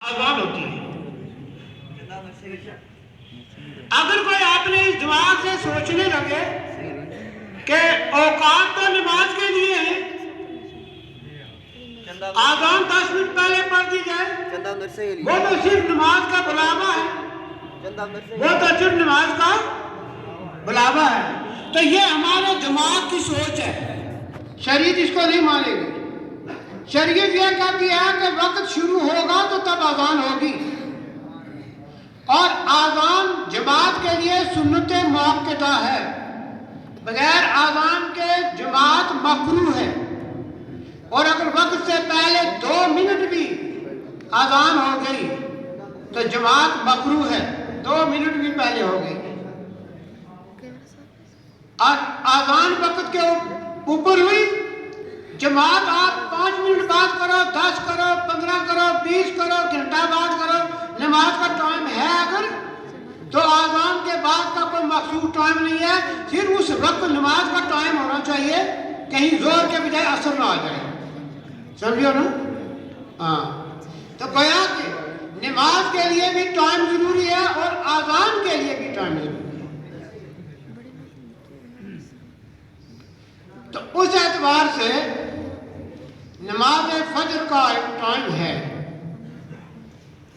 अजान होती है। अगर कोई अपने इस दिमाग से सोचने लगे कि औकात तो नमाज के लिए है, आजान 10 मिनट पहले पढ़ दी जाए, वो तो सिर्फ नमाज का बुलावा है, वो तो सिर्फ नमाज का बुलावा है। तो ये हमारे दिमाग की सोच है, शरीयत इसको नहीं मानेगी। शरीयत ये कहती है कि वक्त शुरू होगा तो तब आजान होगी, और आजान जमात के लिए सुन्नत मुअक्कदा है। बगैर आजान के जमात मकरूह है, और अगर वक्त से पहले 2 मिनट भी आजान हो गई तो जमात मकरूह है, 2 मिनट भी पहले हो गई। और आजान वक्त के ऊपर हुई, जमात आप 5 मिनट बाद करो, 10 करो, 15 करो, 20 करो, घंटा बाद करो, नमाज का टाइम है अगर, तो आजान के बाद का कोई मखसूस टाइम नहीं है, सिर्फ उस वक्त नमाज का टाइम होना चाहिए, कहीं जोर के बजाय असर ना आ जाए। समझो ना? हाँ, तो गया कि नमाज के लिए भी टाइम जरूरी है और आजान के लिए भी टाइम जरूरी है। तो उस एतबार से नमाज फजर का एक टाइम है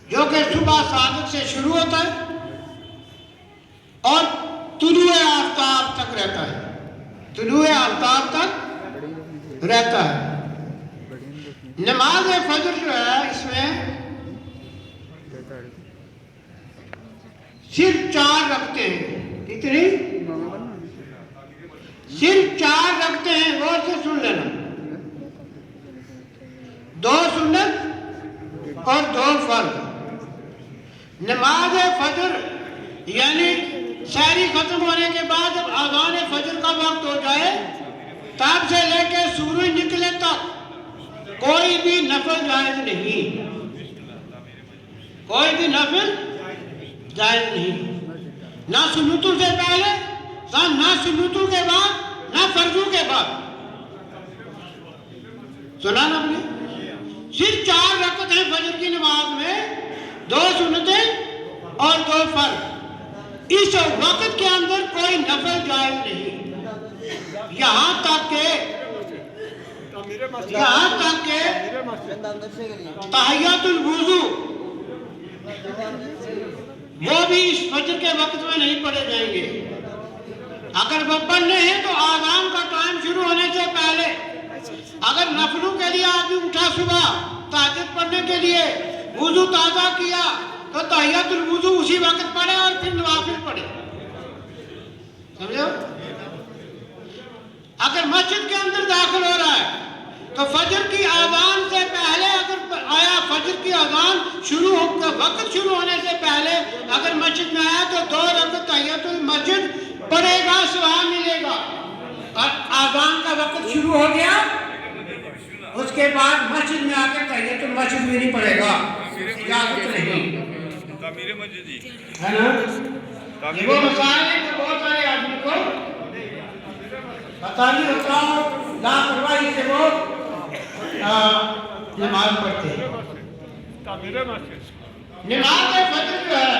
जो कि सुबह सादिक से शुरू होता है और तुलुए आफ्ताब तक रहता है, तुलुए आफ्ताब तक रहता है। नमाज फजर जो है इसमें सिर्फ 4 रखते हैं। कितनी? सिर्फ 4 रखते हैं, गौर से सुन लेना। 2 सुन्नत और 2 फर्ज। नमाज फजर यानी सहरी खत्म होने के बाद जब आज़ान फजर का वक्त हो जाए तब से लेकर सूरज निकले तक कोई भी नफल जायज नहीं, कोई भी नफल जायज नहीं, ना सुन्नतों से पहले, ना सुन्नतों के बाद, ना फर्जों के बाद। सुना ना आपने? सिर्फ 4 रकअत है फजर की नमाज में, 2 सुन्नतें और 2 फर्ज। इस वक्त के अंदर कोई नफल जायज नहीं, यहाँ तक के तहियतुल वुजू वो भी इस फजर के वक्त में नहीं पढ़े जाएंगे। अगर वो पढ़ने हैं तो आज़ान का टाइम शुरू होने से पहले। अगर नफलों के लिए आदमी उठा सुबह तहज्जुद पढ़ने के लिए, वुजू ताज़ा किया तो तहियतुल वुजू उसी वक्त पढ़े और फिर नवाफिल पढ़े। समझो? अगर मस्जिद के अंदर दाखिल हो रहा है तो फजर की आज़ान से पहले अगर आया, फजर की आज़ान शुरू होकर वक्त शुरू होने से पहले अगर मस्जिद में आया तो 2 रकअत तहियतुल मस्जिद पढ़ेगा, सवाब मिलेगा। और आज़ान का वक्त शुरू हो गया उसके बाद मस्जिद में आकर तहियतुल मस्जिद भी नहीं पढ़ेगा, इजाजत नहीं है ना। ये वो मसाइल है कि बहुत सारे आदमी को पता नहीं होता, लापरवाही से वो नमाज पढ़ते हैं। नमाज फजर जो है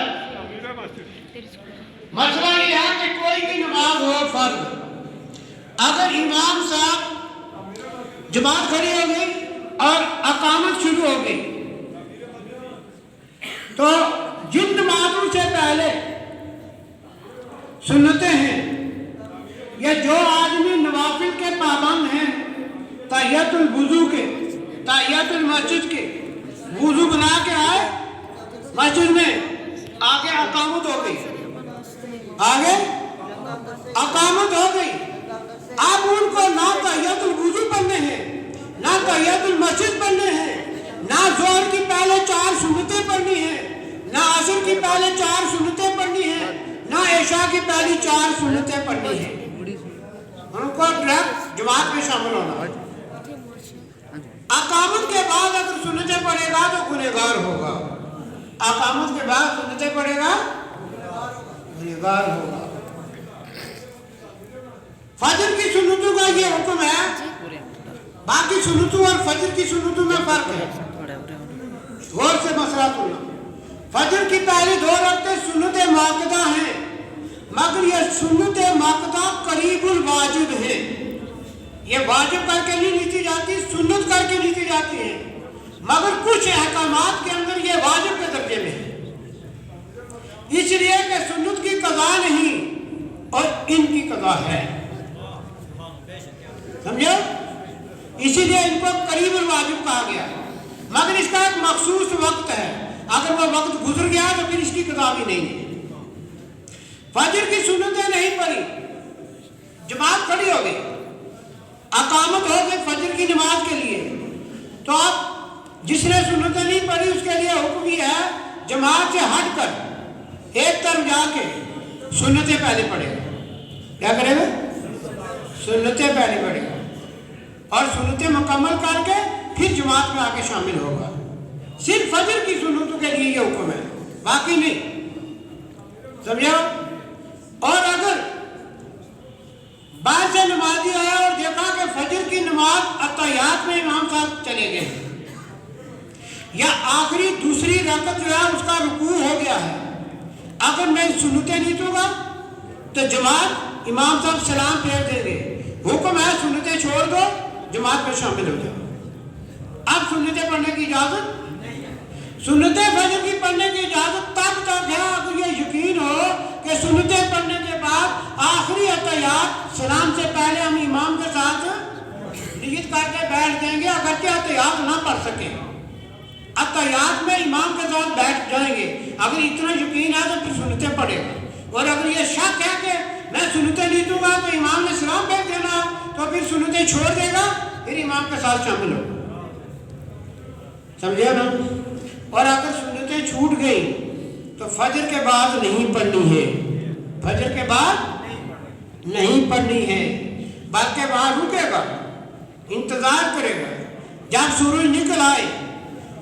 मसला ये है कि कोई भी नमाज हो फर्ज, अगर इमाम साहब जमात खड़ी हो गई और अकामत शुरू हो गई तो जिन नमाजों से पहले सुन्नतें हैं या जो आदमी नवाफिल के पाबंद हैं, तहियतुल वुजू के, तहियतुल मस्जिद के, वुजू बना के आए मस्जिद में, आगे अकामत हो गई, आगे अकामत हो गई। अब उनको ना तहियतुल वुजू पढ़ने हैं, ना तहियतुल मस्जिद पढ़ने हैं, ना जोहर की पहले 4 सुन्नतें पढ़नी है, ना असर की पहले 4 सुन्नतें पढ़नी है, ना इशा की पहली 4 सुन्नतें पढ़नी है। उनको डायरेक्ट जमात में शामिल होना। अकामत के बाद अगर सुन्नतें पढ़ेगा तो गुनहगार होगा, अकामत के बाद सुन्नतें पढ़ेगा गुनहगार होगा। फजर की सुन्नतों का ये हुक्म है, बाकी सुन्नतों और फजर की सुन्नतों में फर्क है। गौर से मसला सुन। फजर की पहली 2 रकअतें सुन्नत मुअक्कदा हैं, मगर ये सुन्नत मुअक्कदा करीबुल वाजिब है। ये वाजिब करके नहीं लीती जाती, सुन्नत करके लीती जाती है, मगर कुछ अहकामात के अंदर ये वाजिब के दर्जे में है, इसलिए कि सुन्नत की कज़ा नहीं और इनकी कज़ा है। समझो, इसीलिए इनको करीबुल वाजिब कहा गया, मगर इसका एक मखसूस वक्त है, अगर वो वक्त गुजर गया तो फिर इसकी कज़ा भी नहीं है। फजर की सुन्नतें नहीं पढ़ी, जमात खड़ी हो गई, अकामत हो गई फजर की नमाज के लिए, तो आप जिसने सुन्नतें नहीं पढ़ी उसके लिए हुक्म ही है जमात से हट कर एक तरफ जाके सुन्नतें पहले पढ़ेगा। क्या करेगा? सुन्नतें पहले पढ़ेगा और सुन्नतें मुकम्मल करके फिर जमात में आके शामिल होगा। सिर्फ फजर की सुन्नतों के लिए ये हुक्म है, बाकी नहीं। समझो? और अगर बाहर से नमाजी आया और देखा कि फजर की नमाज अत्तहियात में इमाम साहब चले गए, या आखिरी दूसरी रकअत जो है उसका रुकू हो गया है, अगर मैं सुन्नतें नहीं दूंगा तो जमात इमाम साहब सलाम फेर देंगे, हुक्म है सुन्नतें छोड़ दो, जमात में शामिल हो जाओ। अब सुन्नतें पढ़ने की इजाजत, सुन्नतें फजर की पढ़ने की इजाजत तब तक है अगर ये यकीन हो कि सुन्नतें पढ़ने के बाद आखिरी अत्तहियात सलाम से पहले हम इमाम के साथ नियत करके बैठ जाएंगे, अगर के अत्तहियात ना पढ़ सके, अत्तहियात में इमाम के साथ बैठ जाएंगे, अगर इतना यकीन है तो फिर सुन्नतें पढ़ेगा। और अगर ये शक है कि मैं सुन्नतें नहीं दूंगा तो इमाम ने सलाम भेज देना, तो फिर सुन्नतें छोड़ देगा, फिर इमाम के साथ शामिल होगा। समझे ना? और अगर सुन्नतें छूट गई तो फजर के बाद नहीं पढ़नी है, फजर के बाद नहीं पढ़नी है, बल्कि वहां रुकेगा, इंतजार करेगा जब सूरज निकल आए,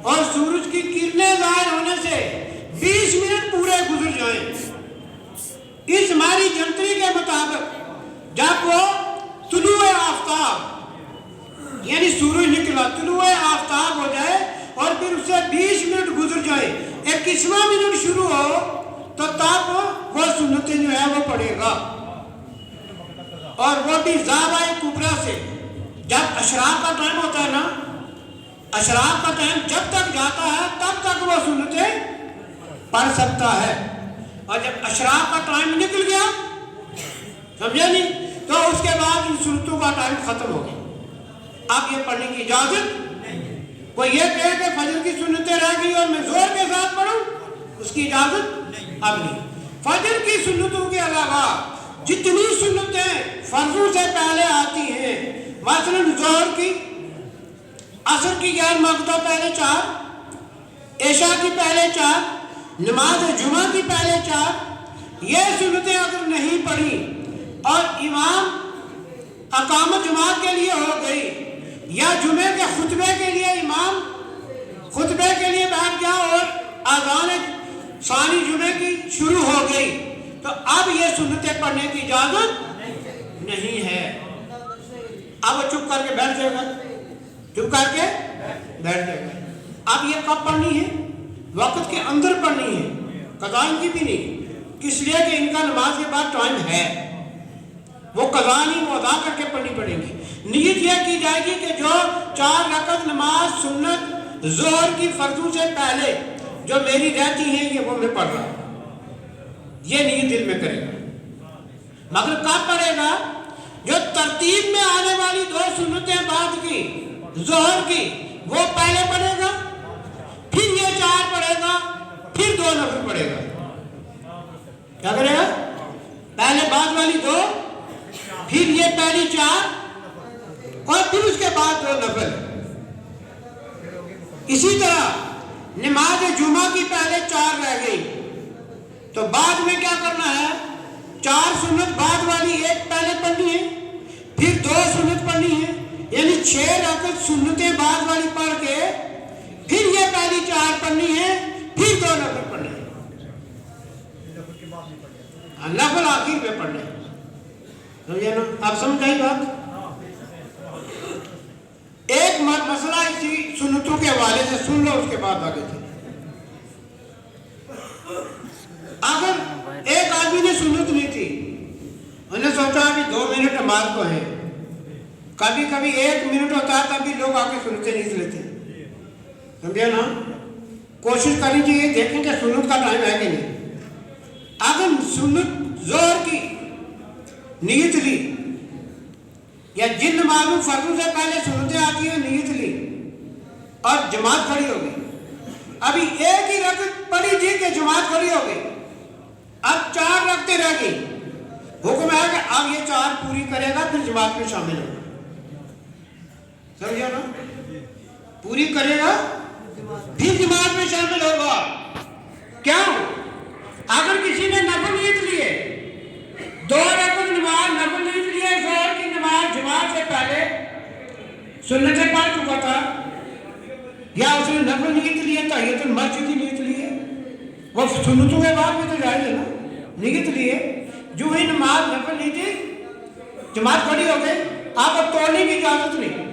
और सूरज की किरणें ज़ाहिर होने से 20 मिनट पूरे गुजर जाएं। इस हमारी जंतरी के मुताबिक जब वो तुलुए आफ्ताब यानी सूरज निकला, तुलुए आफ्ताब हो जाए और फिर उससे 20 मिनट गुजर जाए, 21वां मिनट शुरू हो, तो तब वो सुन्नतें जो है वो पढ़ेगा। और वो भी ज़ाबाए कुबरा से, जब अशराक का टाइम होता है ना, अशराक का टाइम जब तक जाता है तब तक वो सुन्नतें पढ़ सकता है, और जब अशराक का टाइम निकल गया, समझे नहीं, तो उसके बाद इन सुन्नतों का टाइम खत्म हो गया। अब ये पढ़ने की इजाजत, कोई ये कहे कि फजर की सुन्नतें रह गई और मैं जोर के साथ पढ़ूं, उसकी इजाजत अब नहीं। फजर की सुन्नतों के अलावा जितनी सुन्नतें फर्जों से पहले आती हैं, मसलन जोहर की, असर की गैर मक़दा पहले 4, ऐशा की पहले 4, नमाज जुमा की पहले 4, ये सुन्नतें अगर नहीं पढ़ी और इमाम अकामत जमात के लिए हो गई, या जुमे के खुतबे के लिए इमाम खुतबे के लिए बैठ गया और आज़ान सानी जुमे की शुरू हो गई, तो अब ये सुन्नतें पढ़ने की इजाजत नहीं है। अब वो चुप करके बैठ जाएगा, चुप करके बैठ जाएगा। अब ये कब पढ़नी है? वक्त के अंदर पढ़नी है, कज़ा इनकी भी नहीं। किस लिए कि इनका नमाज के बाद टाइम है, वो कज़ा नहीं, वो अदा करके पढ़नी पड़ेगी। नियत यह की जाएगी कि जो 4 रकअत नमाज सुन्नत ज़ोहर की फर्जों से पहले जो मेरी रहती है, ये वो मैं पढ़ रहा हूँ, ये नियत दिल में करेगा। मगर कब पढ़ेगा? जो तरतीब में आने वाली 2 सुन्नतें बाद की ज़ोहर की, वो पहले पढ़ेगा, फिर ये 4 पढ़ेगा, फिर 2 नफल पढ़ेगा। क्या करेगा? पहले बाद वाली 2, फिर ये पहली 4, और फिर उसके बाद 2 नफल। इसी तरह नमाज जुमा की पहले 4 रह गई, तो बाद में क्या करना है? 4 सुन्नत बाद वाली 1 पहले पढ़नी है, फिर 2 सुन्नत पढ़नी है, यानी 6 रकअत सुन्नतें बाद वाली पढ़ के फिर ये पहली 4 पढ़नी है, फिर 2 नफल पढ़ने हैं, नफल आखिर में पढ़ने। समझे ना? आप समझ आई बात? एक मसला इसी सुन्नतों के हवाले से सुन लो, उसके बाद आगे चले। अगर एक आदमी ने सुन्नत ली थी, उन्हें सोचा अभी 2 मिनट नमाज को है, कभी कभी 1 मिनट होता है तब भी लोग आके सुनते नहीं लेते, समझे ना। कोशिश करनी चाहिए, देखेंगे सुन्नत का टाइम है कि नहीं। अगर सुन्नत जोहर की नीयत ली या जिन नमाज में फर्जों से पहले सुन्नतें आती है नीयत ली और जमात खड़ी हो गई, अभी एक ही रकत पड़ी थी कि जमात खड़ी हो गई, अब 4 रखते रह गई, हुक्म है कि अब ये 4 पूरी करेगा फिर जमात में शामिल होगा, समझे ना। पूरी करेगा फिर जमात में शामिल होगा। क्यों? अगर किसी ने नफल नीयत लिए, 2 रकत नमाज नफल नीयत लिए, जोहर की नमाज जमात से पहले सुन्नतें पढ़ चुका था, या उसने नफल नीयत लिया, तहियतुल मस्जिद की नीयत ली है, वो सुन्नतों के बाद में तो जायज़ है ना, नीयत लिए, जो ही नमाज नफल ली थी, जमात खड़ी हो गई, आप अब तोड़ने की इजाजत नहीं।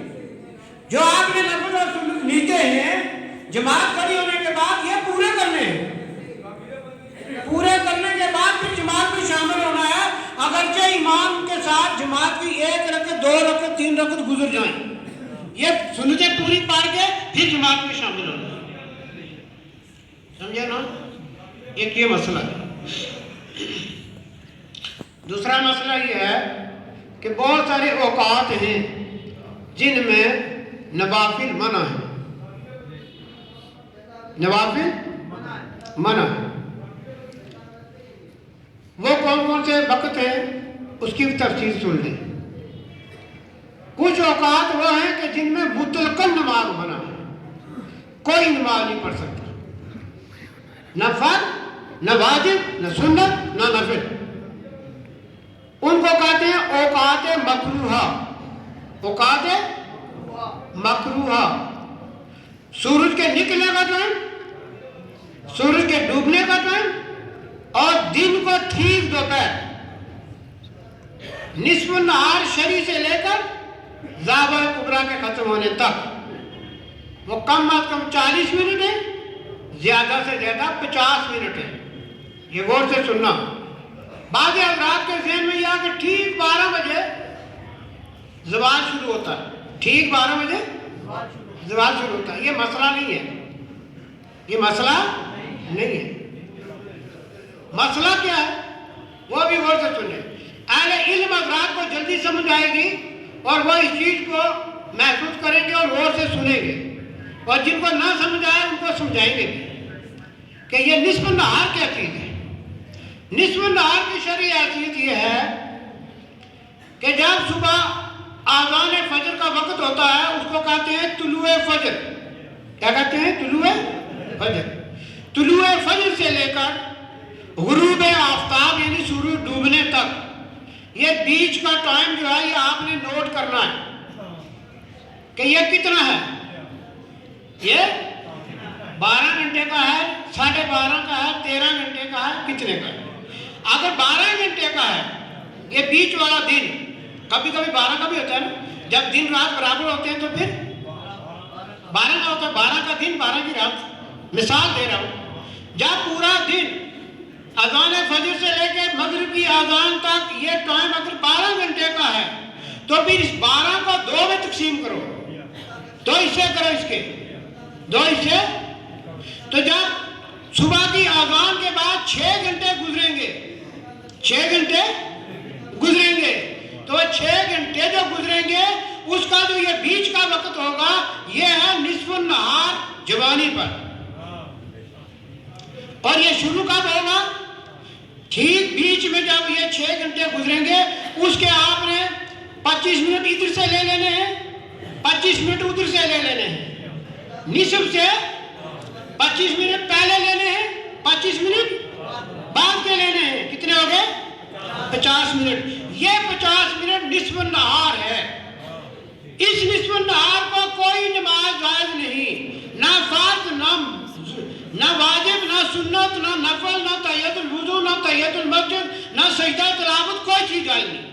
जो आपने नफल और सुन्नत नीते हैं, जमात खड़ी होने के बाद ये पूरे करने हैं, पूरे करने के बाद फिर जमात में शामिल होना है। अगरचे इमाम के साथ जमात की 1 रकत 2 रकत 3 रकत गुजर जाएं, ये सुन्नतें पूरी पढ़ के फिर जमात में शामिल होना है, समझे ना। एक ये मसला है। दूसरा मसला ये है कि बहुत सारे औकात हैं जिनमें नवाफिल मना है, नवाफिल मना है। वो कौन कौन से वक्त हैं उसकी भी तफसील सुन लें। कुछ औकात वो हैं कि जिनमें मुतलकन नमाज मना है, कोई नमाज नहीं पढ़ सकता, न फर्ज, न वाजिब, न सुन्नत, न नफिल। उनको कहते हैं औकात मकरूहा। औकात मकरूहा, सूरज के निकलने का टाइम, सूरज के डूबने का टाइम और दिन को ठीक दोपहर, निस्फ नहार शरी से लेकर ज़ावा कुबरा के खत्म होने तक, वो कम अज कम 40 मिनट है, ज्यादा से ज्यादा 50 मिनट है। ये गौर से सुनना। बाद रात के ज़हन में यह कि ठीक 12 बजे ज़वाल शुरू होता है, ठीक 12 बजे ज़वाल शुरू होता है। ये मसला नहीं है, ये मसला नहीं है। मसला क्या है वो भी गौर से सुने। अहले इल्म हज़रात को जल्दी समझ आएगी और वो इस चीज़ को महसूस करेंगे और गौर से सुनेंगे, और जिनको ना समझ आए उनको समझाएंगे भी कि ये निस्फ नहार क्या चीज़ है। निस्फ नहार की शरई हैसियत ये है कि जब सुबह आज़ान फजर का वक्त होता है उसको कहते हैं तुलुए फजर। क्या कहते हैं? तुलुए फजर। तुलुए फजर से लेकर गुरूब आफ्ताब यानी सूरज डूबने तक, ये बीच का टाइम जो है ये आपने नोट करना है कि ये कितना है। ये 12 घंटे का है, 12.5 का है, 13 घंटे का है, कितने का है। अगर 12 घंटे का है ये बीच वाला दिन, कभी कभी 12 का भी होता है ना, जब दिन रात बराबर होते हैं तो फिर 12 का होता है। 12 का दिन 12 की रात। मिसाल दे रहा हूँ, जब पूरा दिन अज़ान फजर से लेकर मगरिब की अज़ान तक ये टाइम अगर 12 घंटे का है तो फिर इस 12 को 2 में तकसीम करो, 2 हिस्से करो इसके, 2 हिस्से। तो जब सुबह की अज़ान के बाद 6 घंटे गुजरेंगे, 6 घंटे गुजरेंगे, तो 6 घंटे जो गुजरेंगे उसका जो ये बीच का वक्त होगा ये है निस्फ नहार जवानी पर। और ये शुरू कब होगा? ठीक बीच में जब ये 6 घंटे गुजरेंगे उसके आपने 25 मिनट इधर से ले लेने हैं, 25 मिनट उधर से ले लेने हैं। निस्फ से 25 मिनट पहले लेने हैं, 25 मिनट बाद के लेने हैं। कितने हो गए? 50 मिनट। ये 50 मिनट निस्फ नहार है। इस निस्फ नहार को कोई नमाज जायज नहीं, ना फर्ज, ना वाजिब, ना सुन्नत, ना नफल, ना तहियतुल वुजू, ना तहियतुल मस्जिद, ना सजदा तिलावत, कोई चीज जायज नहीं।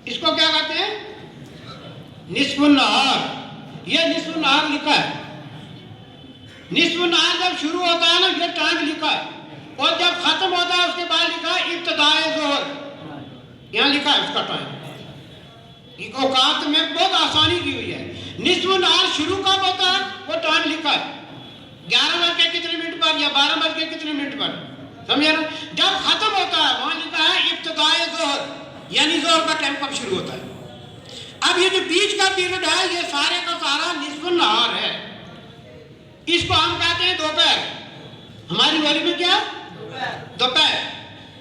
इसको क्या कहते हैं? निस्फ नहार। ये निस्फ नहार लिखा है। निस्फ नहार जब शुरू होता है ना, ये टाइम लिखा है। اور جب ختم ہوتا ہے اس کے بعد لکھا ابتدائے ظہر، یہاں لکھا ہے اس کا ٹائم، اوقات میں بہت آسانی کی ہوئی ہے۔ نصف النہار شروع کب ہوتا ہے وہ ٹائم لکھا ہے، 11 بج کے کتنے منٹ پر یا 12 بج کے کتنے منٹ پر، سمجھے نا؟ جب ختم ہوتا ہے وہاں لکھا ہے ابتدائے ظہر، یعنی ظہر کا ٹائم کب شروع ہوتا ہے۔ اب یہ جو بیچ کا پیریڈ ہے یہ سارے کا سارا نصف النہار ہے، اس کو ہم کہتے ہیں دوپہر، ہماری بولی میں کیا دوپہر۔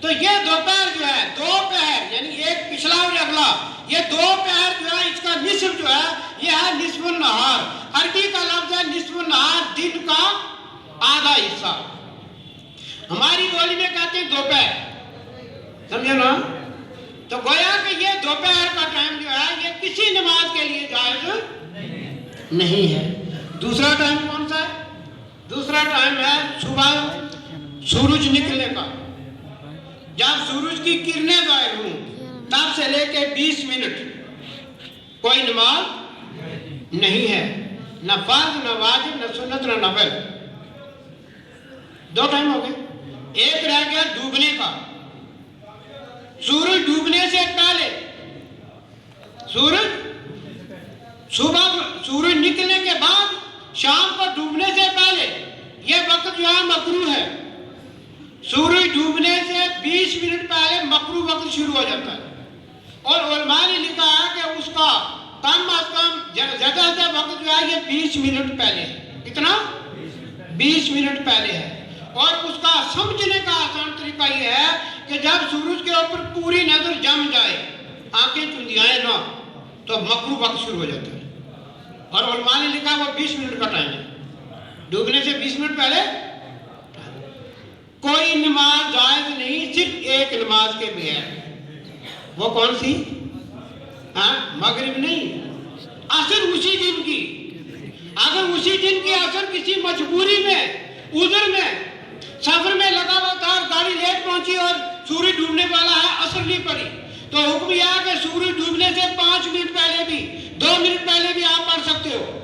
تو یہ دوپہر جو ہے، دو پہر یعنی ایک پچھلا اور اگلا، یہ دو پہر جو ہے اس کا نصف جو ہے یہ ہے نصف النہار۔ عربی کا لفظ ہے نصف النہار، دن کا آدھا حصہ، ہماری بولی میں کہتے ہیں دوپہر، سمجھے نا؟ تو گویا کہ یہ دوپہر کا ٹائم جو ہے یہ کسی نماز کے لیے جائز نہیں ہے۔ دوسرا ٹائم کون سا ہے؟ دوسرا ٹائم ہے صبح سورج نکلنے کا، جب سورج کی کرنیں ظاہر ہوں تب سے لے کے 20 منٹ کوئی نماز نہیں ہے، نہ فرض نہ واجب نہ سنت نہ نفل، دو ٹائم ہو گئے۔ ایک رہ گیا ڈوبنے کا، سورج ڈوبنے سے پہلے، صبح سورج نکلنے کے بعد شام کو ڈوبنے سے پہلے، یہ وقت جو ہے مکروہ ہے۔ سورج ڈوبنے سے 20 منٹ پہلے مکروہ وقت شروع ہو جاتا ہے، اور علماء نے لکھا ہے کہ اس کا کم از کم زیادہ وقت جو ہے یہ 20 منٹ پہلے ہے۔ کتنا؟ 20 منٹ پہلے ہے۔ اور اس کا سمجھنے کا آسان طریقہ یہ ہے کہ جب سورج کے اوپر پوری نظر جم جائے، آنکھیں چندیائیں نہ، تو مکروہ وقت شروع ہو جاتا ہے، اور علماء نے لکھا وہ 20 منٹ کا ٹائم ہے، ڈوبنے سے 20 منٹ پہلے کوئی نماز جائز نہیں، صرف ایک نماز کے بغیر۔ وہ کون سی؟ مغرب نہیں، عصر اسی دن کی۔ اگر اسی دن کی عصر کسی مجبوری میں، عذر میں، سفر میں لگا ہوا تھا اور گاڑی لیٹ پہنچی اور سورج ڈوبنے والا ہے، عصر نہیں پڑی، تو حکم یہ ہے کہ سورج ڈوبنے سے 5 منٹ پہلے بھی، 2 منٹ پہلے بھی آپ پڑھ سکتے ہو۔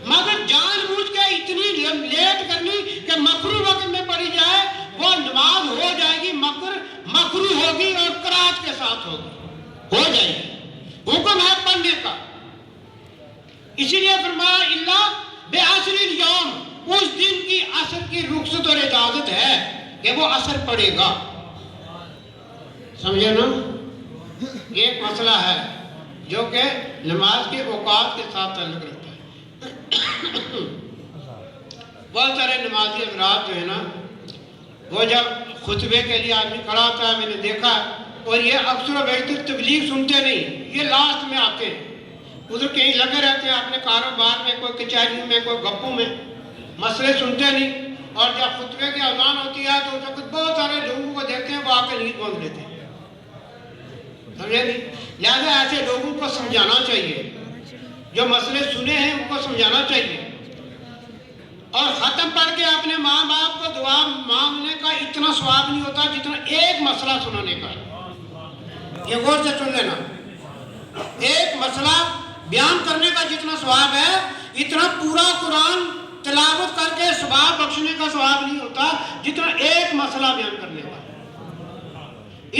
مگر جان بوجھ کے اتنی لیٹ کرنی کہ مکروہ وقت میں پڑھی جائے، وہ نماز ہو جائے گی مگر مکروہ ہوگی اور کراہت کے ساتھ ہوگی، ہو جائے گی، حکم ہے پڑھنے کا۔ اسی لیے فرمایا الا بعصر الیوم، اس دن کی عصر کی رخصت اور اجازت ہے کہ وہ عصر پڑھے گا، سمجھے نا؟ ایک مسئلہ ہے جو کہ نماز کے اوقات کے ساتھ تعلق رکھتا ہے۔ بہت سارے نمازی حضرات جو ہے نا، وہ جب خطبے کے لیے آدمی کھڑا ہوتا ہے، میں نے دیکھا، اور یہ اکثر و بیشتر تبلیغ سنتے نہیں، یہ لاسٹ میں آتے ہیں، ادھر کہیں لگے رہتے ہیں اپنے کاروبار میں، کوئی کچہری میں، کوئی گپوں میں، مسئلے سنتے نہیں، اور جب خطبے کی اذان ہوتی ہے تو اس وقت بہت سارے لوگوں کو دیکھتے ہیں وہ آ کے نیند باندھ لیتے ہیں، سمجھے نہیں؟ لہٰذا ایسے لوگوں کو سمجھانا چاہیے، جو مسئلے سنے ہیں ان کو سمجھانا چاہیے، اور ختم پڑھ کے اپنے ماں باپ کو دعا مانگنے کا اتنا ثواب نہیں ہوتا جتنا ایک مسئلہ سنانے کا۔ یہ غور سے سن لینا، ایک مسئلہ بیان کرنے کا جتنا ثواب ہے، اتنا پورا قرآن تلاوت کر کے ثواب بخشنے کا ثواب نہیں ہوتا جتنا ایک مسئلہ بیان کرنے کا۔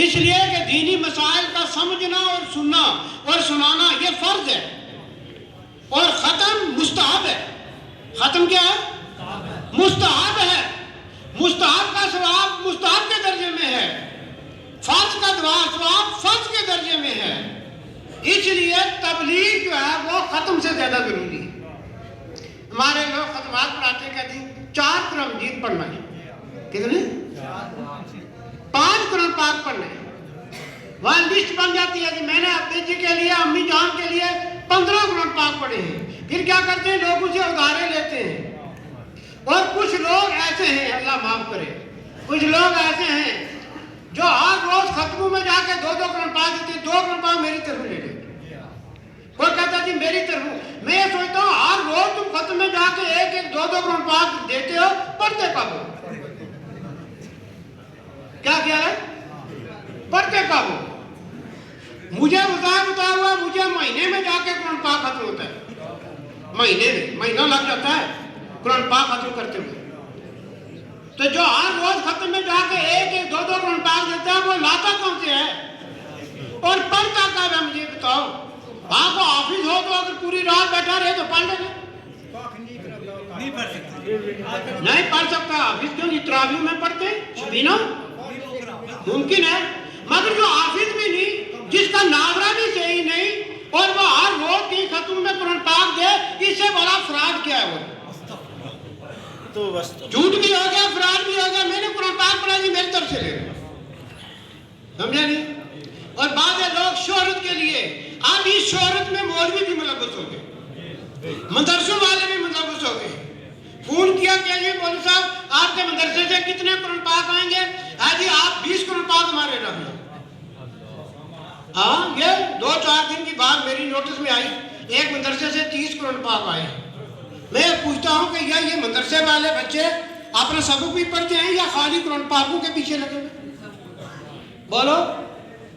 اس لیے کہ دینی مسائل کا سمجھنا اور سننا اور سنانا یہ فرض ہے، اور ختم مستحب ہے۔ ختم کیا ہے؟ مستحب ہے۔ مستحب کا ثواب مستحب کے درجے میں ہے، فرض کا ثواب فرض کے درجے میں ہے۔ اس لیے تبلیغ جو ہے وہ ختم سے زیادہ ضروری ہے۔ ہمارے لوگ ختمات پڑھاتے کہتے ہیں 4 قرآن مجید پڑھنا ہے، کتنے؟ 5 قرآن پاک پڑھنا ہے، وہاں لسٹ بن جاتی ہے کہ میں نے ابے جی کے لیے، امی جان کے لیے 15 قرآن پاک پڑھے ہیں۔ پھر کیا کرتے ہیں؟ لوگ اسے ادھارے لیتے ہیں، اور کچھ لوگ ایسے ہیں، اللہ معاف کرے، کچھ لوگ ایسے ہیں جو ہر روز ختموں میں جا کے 2 قرآن پاک دیتے ہیں، 2 قرآن پاک میری طرف لے لیں۔ کوئی کہتا جی میری طرف، میں یہ سوچتا ہوں ہر روز تم ختم میں جا کے 1-2 قرآن پاک دیتے ہو، پڑھتے کب ہو؟ کیا کیا ہے؟ پڑھتے کب ہو؟ مجھے بتا ہوا مجھے مہینے میں جا کے قرآن پاک ختم ہوتا ہے، مہینے میں، مہینہ لگ جاتا ہے قرآن پاک ختم کرتے ہوئے۔ تو جو ہر روز ختم میں جا کے ایک ایک دو دو قرآن پاک دیتا ہے وہ لاتا کون سے ہے اور پڑھتا کب ہے؟ مجھے بتاؤ. وہاں کو حافظ ہو تو اگر پوری رات بیٹھا رہے تو پڑھ لے. نہیں پڑھ سکتا. حافظ کیوں نہیں تراویح میں پڑھتے شبینہ ممکن ہے. مگر جو حافظ بھی نہیں, جس کا ناظرہ بھی صحیح نہیں اور وہ ہر روز کی ختم میں قرآن پاک دے, اس سے بڑا فراڈ کیا ہے؟ وہ جھوٹ بھی ہو گیا, فراڈ بھی ہو گیا. میں نے قرآن پاک پڑھا جی میری طرف سے لے گا, سمجھا نہیں. اور بعض لوگ شہرت کے لیے, اب اس شہرت میں مولوی بھی ملوث ہو گئے, مدرسوں والے بھی ملوث ہو گئے. فون کیا کہ جی مولوی صاحب آپ کے مدرسے سے کتنے قرآن پاک آئیں گے؟ ہاں جی آپ 20 قرآن پاک ہمارے رکھ لیں. ہاں یہ 2-4 دن کی بات میری نوٹس میں آئی, ایک مدرسے سے 30 قرآن پاک آئے. میں پوچھتا ہوں کہ یہ مدرسے والے بچے اپنا سبق بھی پڑھتے ہیں یا خالی قرآن پاکوں کے پیچھے لگے ہوئے؟ بولو.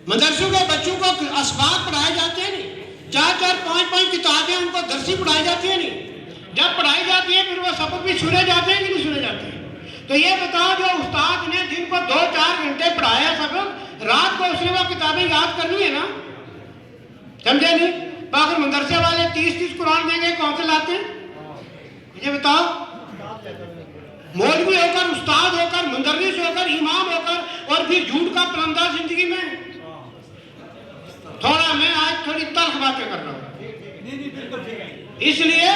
مدرسوں کے بچوں کو اسباق پڑھائے جاتے ہیں نہیں, 4-4-5-5 کتابیں ان کو درسی پڑھائی جاتی ہیں نہیں. جب پڑھائی جاتی ہے پھر وہ سبق بھی سنے جاتے ہیں کہ نہیں سنے جاتے ہیں؟ تو یہ بتاؤ جو استاد نے دن کو 2-4 گھنٹے پڑھایا سبق, رات کو اس نے وہ کتابیں یاد کرنی ہے نا, سمجھے نہیں؟ باقی مدرسے والے 30 قرآن دیں گے, کون سے لاتے ہیں مجھے بتاؤ؟ مولوی ہو کر, استاد ہو کر, مدرس ہو کر, امام ہو کر, اور پھر جھوٹ کا پرندہ زندگی میں. تھوڑا میں آج تھوڑی تلخ باتیں کر رہا ہوں, اس لیے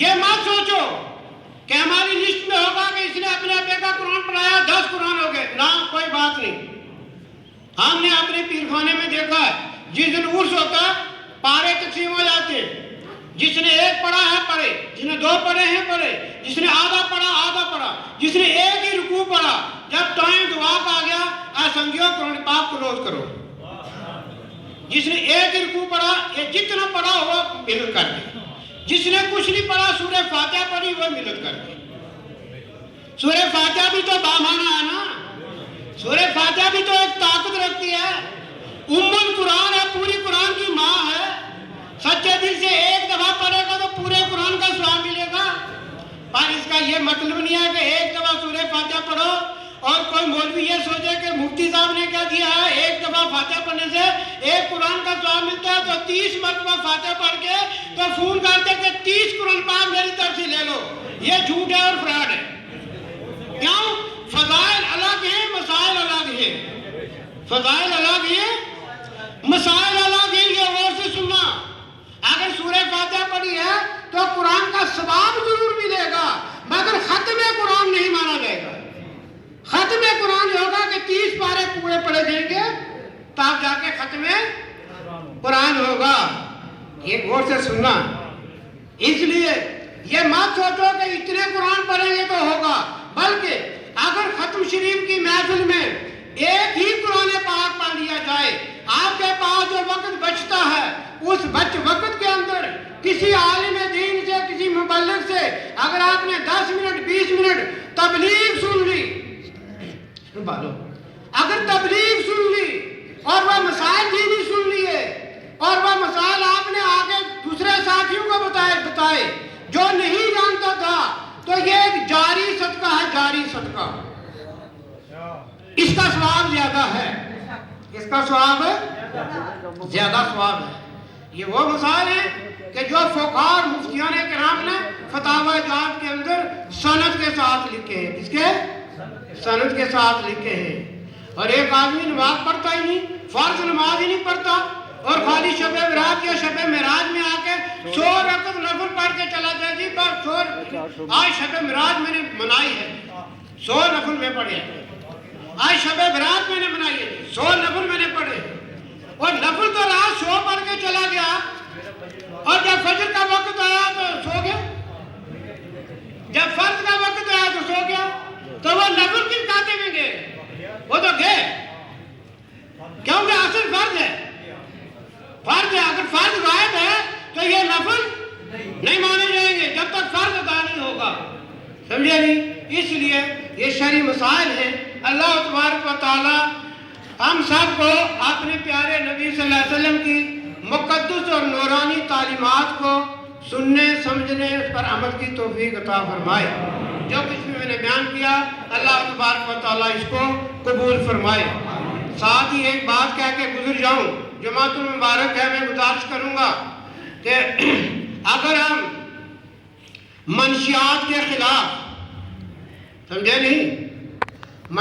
یہ مت سوچو کہ ہماری لسٹ میں ہوگا کہ اس نے اپنے ابے کا قرآن پڑھایا 10 قرآن ہو گئے. نہ, کوئی بات نہیں. ہم نے اپنے پیر خانے میں دیکھا ہے, جس دن عرس ہوتا ہے پارے تقسیم ہو جاتے ہیں. جس نے 1 پڑھا ہے پڑھے, جس نے 2 پڑھے ہیں پڑھے, جس نے آدھا پڑھا, جس نے 1 ہی رکوع پڑھا. جب ٹائم دعا کا آ گیا, اے سنگیو قرآن پاک کلوز کرو. جس نے 1 ہی رکوع پڑھا, یہ جتنا پڑھا ہوا مدد کر دے. جس نے کچھ نہیں پڑھا, سورہ فاتحہ پڑھی, وہ مدد کر دے. سورہ فاتحہ بھی تو بامانہ ہے نا, سورہ فاتحہ بھی تو ایک طاقت رکھتی ہے. ام القرآن ہے, پوری قرآن کی ماں ہے. سچے دل سے 1 دفعہ پڑھے گا تو پورے قرآن کا ثواب ملے گا. پر اس کا یہ مطلب نہیں ہے کہ 1 دفعہ سورہ فاتحہ پڑھو اور کوئی مولوی یہ سوچے کہ مفتی صاحب نے کیا دیا ہے, 1 دفعہ فاتحہ پڑھنے سے 1 قرآن کا ثواب ملتا ہے, تو 30 مرتبہ فاتحہ پڑھ کے تو فون کرتے کہ 30 قرآن پاک میری طرف سے لے لو. یہ جھوٹ ہے اور فراڈ ہے. کیوں؟ فضائل الگ ہیں, مسائل الگ ہیں. فضائل الگ ہیں, مسائل الگ ہیں. یہ غور سے سننا. اگر سورہ فاتحہ پڑھی ہے تو قرآن کا ثواب ضرور ملے گا, مگر ختم قرآن نہیں مانا جائے گا. ختم قرآن یہ ہوگا کہ 30 پارے پورے پڑھے جائیں گے تب جا کے ختم قرآن ہوگا. یہ غور سے سننا. اس لیے یہ مت سوچو کہ اتنے قرآن پڑھیں گے تو ہوگا, بلکہ اگر ختم شریف کی محفل میں 1 ہی قرآن پاک پڑھ لیا جائے, آپ کے پاس جو وقت بچتا ہے اس وقت کے اندر کسی عالم دین سے, کسی مبلغ سے اگر آپ نے 10 منٹ 20 منٹ تبلیغ سن لی, اگر تبلیغ سن لی اور وہ مسائل دینی سن لیے اور وہ مسائل آپ نے آگے دوسرے ساتھیوں کو بتائے جو نہیں جانتا تھا, تو یہ ایک جاری صدقہ ہے, جاری صدقہ. اس کا ثواب زیادہ ہے, اس کا ثواب زیادہ ثواب ہے. یہ وہ مسائل ہیں کہ جو فقہاء مفتیان کرام نے فتاوی جات کے اندر سند کے ساتھ لکھے ہیں. کس کے؟ سند کے ساتھ لکھے ہیں. اور ایک آدمی نماز پڑھتا ہی نہیں, فرض نماز ہی نہیں پڑھتا, اور خالی شب برات یا شب معراج میں آ کے 100 رکعت نفل پڑھ کے چلا جائے. جی پر آج شب معراج میں نے منائی ہے, 100 نفل میں پڑھے. آج شب برات میں نے منائی ہے, 100 نفل میں نے پڑھے. اور نفل تو رات 100 پڑھ کے چلا گیا, اور جب فجر کا وقت آیا تو سو گیا. جب فرض کا وقت آیا تو سو گیا. تو وہ نفل کن کھاتے میں گئے؟ وہ تو گئے, کیونکہ اصل فرض ہے. فرض ہے, اگر فرض غائب ہے تو یہ نفل نہیں مانے جائیں گے جب تک فرض ادا نہیں ہوگا. سمجھے نہیں؟ اس لیے یہ شرعی مسائل ہیں. اللہ تبارک و تعالی ہم سب کو اپنے پیارے نبی صلی اللہ علیہ وسلم کی مقدس اور نورانی تعلیمات کو سننے, سمجھنے, اس پر عمل کی توفیق عطا فرمائے. جو کچھ بھی میں نے بیان کیا اللہ تبارک و تعالیٰ اس کو قبول فرمائے۔ ساتھ ہی ایک بات کہہ کے گزر جاؤں، جمعۃ المبارک ہے، میں گزارش کروں گا کہ اگر ہم منشیات کے خلاف، سمجھے نہیں،